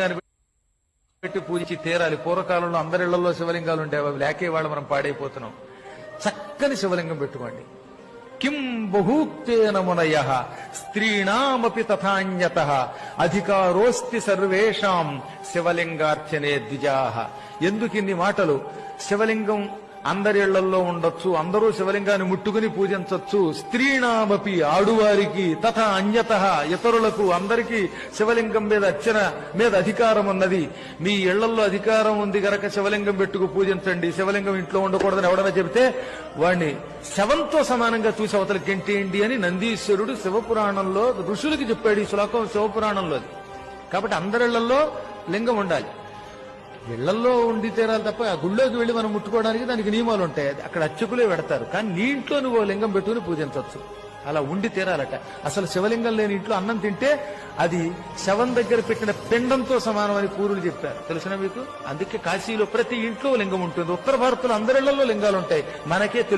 పెట్టి పూజించి తీరాలి. పూర్వకాలంలో అందరిళ్లలో శివలింగాలు ఉండేవి, అవి లేకే వాళ్ళు మనం పాడైపోతున్నాం. చక్కని శివలింగం పెట్టుకోండి. కిం బహూక్తేన మునయః స్త్రీణామపి తథాన్యతః అధికారోస్తి సర్వేషాం శివలింగార్చనే ద్విజాః. ఎందుకిన్ని మాటలు? శివలింగం అందరి ఇళ్లలో ఉండొచ్చు, అందరూ శివలింగాన్ని ముట్టుకుని పూజించవచ్చు. స్త్రీణామపి ఆడువారికి, తథా అన్యతః ఇతరులకు, అందరికీ శివలింగం మీద అర్చన మీద అధికారం ఉన్నది. మీ ఇళ్లలో అధికారం ఉంది గనక శివలింగం పెట్టుకు పూజించండి. శివలింగం ఇంట్లో ఉండకూడదని ఎవడన్నా చెబితే వాణ్ణి శవంతో సమానంగా చూసి అవతలకి గెంటేయండి అని నందీశ్వరుడు శివపురాణంలో ఋషులకి చెప్పాడు. ఈ శ్లోకం శివపురాణంలో. కాబట్టి అందరిళ్లలో లింగం ఉండాలి. ఇళ్లలో ఉండి తీరాలి తప్ప ఆ గుళ్ళోకి వెళ్లి మనం ముట్టుకోవడానికి దానికి నియమాలు ఉంటాయి. అక్కడ అర్చకులే పెడతారు. కానీ నీ ఇంట్లో నువ్వు లింగం పెట్టుకుని పూజించవచ్చు. అలా ఉండి తీరాలట. అసలు శివలింగం లేని ఇంట్లో అన్నం తింటే అది శవం దగ్గర పెట్టిన పిండంతో సమానమని పూర్వులు చెప్పారు. తెలిసిన మీకు? అందుకే కాశీలో ప్రతి ఇంట్లో లింగం ఉంటుంది. ఉత్తర భారత్లో అందరిళ్లలో లింగాలు ఉంటాయి. మనకే తెలుగు